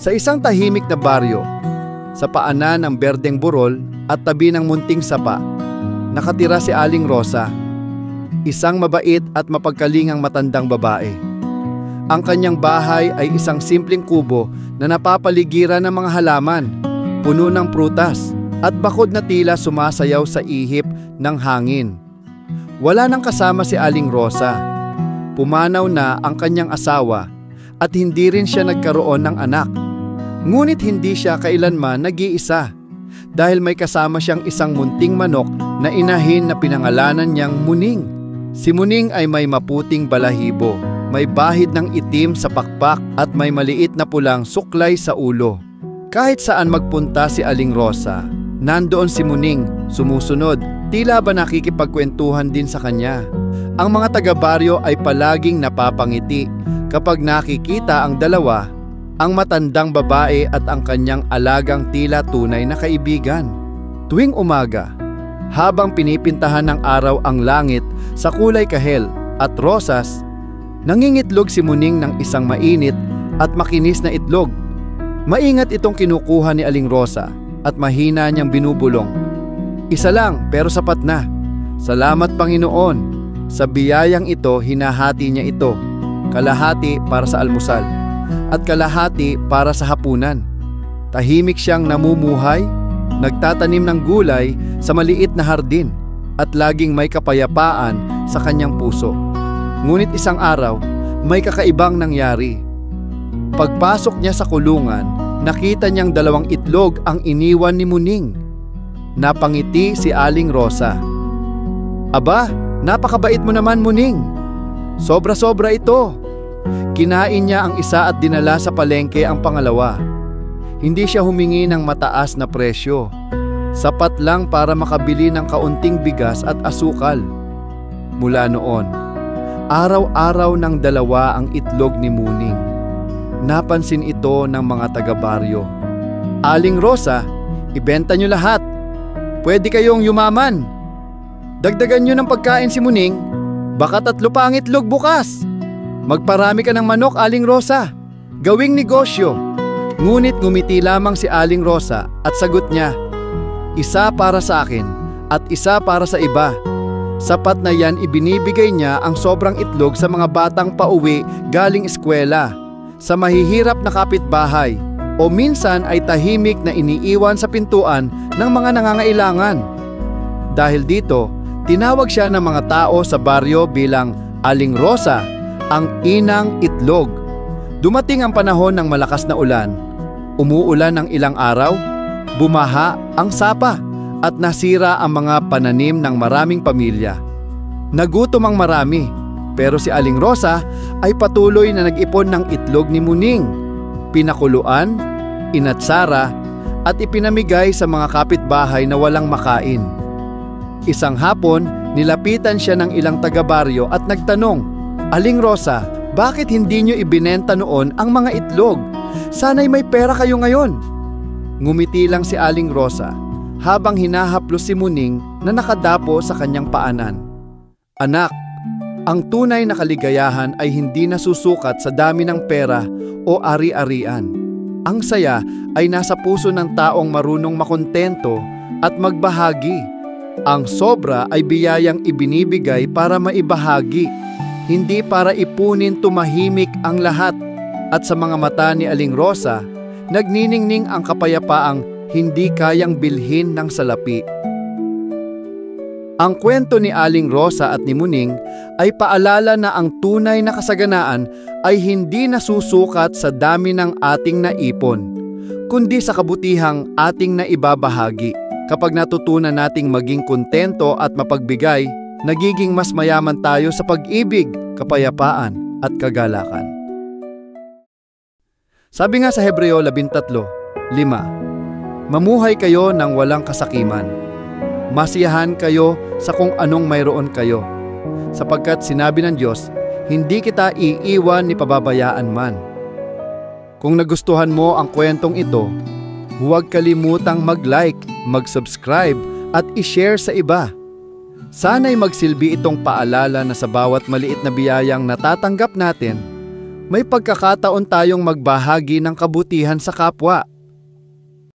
Sa isang tahimik na baryo, sa paanan ng berdeng burol at tabi ng munting sapa, nakatira si Aling Rosa, isang mabait at mapagkalingang matandang babae. Ang kanyang bahay ay isang simpleng kubo na napapaligiran ng mga halaman, puno ng prutas, at bakod na tila sumasayaw sa ihip ng hangin. Wala nang kasama si Aling Rosa. Pumanaw na ang kanyang asawa at hindi rin siya nagkaroon ng anak. Ngunit hindi siya kailanman nag-iisa dahil may kasama siyang isang munting manok na inahin na pinangalanan niyang Muning. Si Muning ay may maputing balahibo, may bahid ng itim sa pakpak at may maliit na pulang suklay sa ulo. Kahit saan magpunta si Aling Rosa, nandoon si Muning, sumusunod, tila ba nakikipagkwentuhan din sa kanya. Ang mga taga-baryo ay palaging napapangiti kapag nakikita ang dalawa, ang matandang babae at ang kanyang alagang tila tunay na kaibigan. Tuwing umaga, habang pinipintahan ng araw ang langit sa kulay kahel at rosas, nangingitlog si Muning ng isang mainit at makinis na itlog. Maingat itong kinukuha ni Aling Rosa at mahina niyang binubulong. Isa lang pero sapat na. Salamat Panginoon. Sa biyayang ito hinahati niya ito. Kalahati para sa almusal at kalahati para sa hapunan. Tahimik siyang namumuhay, nagtatanim ng gulay sa maliit na hardin at laging may kapayapaan sa kanyang puso. Ngunit isang araw, may kakaibang nangyari. Pagpasok niya sa kulungan, nakita niyang 2 itlog ang iniwan ni Muning. Napangiti si Aling Rosa. Aba, napakabait mo naman Muning. Sobra-sobra ito. Kinain niya ang isa at dinala sa palengke ang pangalawa. Hindi siya humingi ng mataas na presyo. Sapat lang para makabili ng kaunting bigas at asukal. Mula noon, araw-araw ng 2 ang itlog ni Muning. Napansin ito ng mga taga-baryo. Aling Rosa, ibenta niyo lahat. Pwede kayong yumaman. Dagdagan niyo ng pagkain si Muning. Baka 3 pa ang itlog bukas. Magparami ka ng manok, Aling Rosa. Gawing negosyo. Ngunit ngumiti lamang si Aling Rosa at sagot niya, isa para sa akin at isa para sa iba. Sapat na yan ibinibigay niya ang sobrang itlog sa mga batang pauwi galing eskwela, sa mahihirap na kapitbahay, o minsan ay tahimik na iniiwan sa pintuan ng mga nangangailangan. Dahil dito, tinawag siya ng mga tao sa baryo bilang Aling Rosa, ang inang itlog. Dumating ang panahon ng malakas na ulan. Umuulan ng ilang araw, bumaha ang sapa at nasira ang mga pananim ng maraming pamilya. Nagutom ang marami, pero si Aling Rosa ay patuloy na nag-ipon ng itlog ni Muning. Pinakuluan, inatsara at ipinamigay sa mga kapitbahay na walang makain. Isang hapon, nilapitan siya ng ilang taga-baryo at nagtanong, Aling Rosa, bakit hindi niyo ibinenta noon ang mga itlog? Sana'y may pera kayo ngayon. Ngumiti lang si Aling Rosa habang hinahaplos si Muning na nakadapo sa kanyang paanan. Anak, ang tunay na kaligayahan ay hindi nasusukat sa dami ng pera o ari-arian. Ang saya ay nasa puso ng taong marunong makontento at magbahagi. Ang sobra ay biyayang ibinibigay para maibahagi, hindi para ipunin tumahimik ang lahat. At sa mga mata ni Aling Rosa, nagniningning ang kapayapaang hindi kayang bilhin ng salapi. Ang kwento ni Aling Rosa at ni Muning ay paalala na ang tunay na kasaganaan ay hindi nasusukat sa dami ng ating naipon, kundi sa kabutihang ating naibabahagi. Kapag natutunan nating maging kontento at mapagbigay, nagiging mas mayaman tayo sa pag-ibig, kapayapaan at kagalakan. Sabi nga sa Hebreo 13:5, mamuhay kayo ng walang kasakiman. Masiyahan kayo sa kung anong mayroon kayo, sapagkat sinabi ng Diyos, hindi kita iiwan ni pababayaan man. Kung nagustuhan mo ang kwentong ito, huwag kalimutang mag-like, mag-subscribe at i-share sa iba. Sana'y magsilbi itong paalala na sa bawat maliit na biyayang natatanggap natin, May pagkakataon tayong magbahagi ng kabutihan sa kapwa.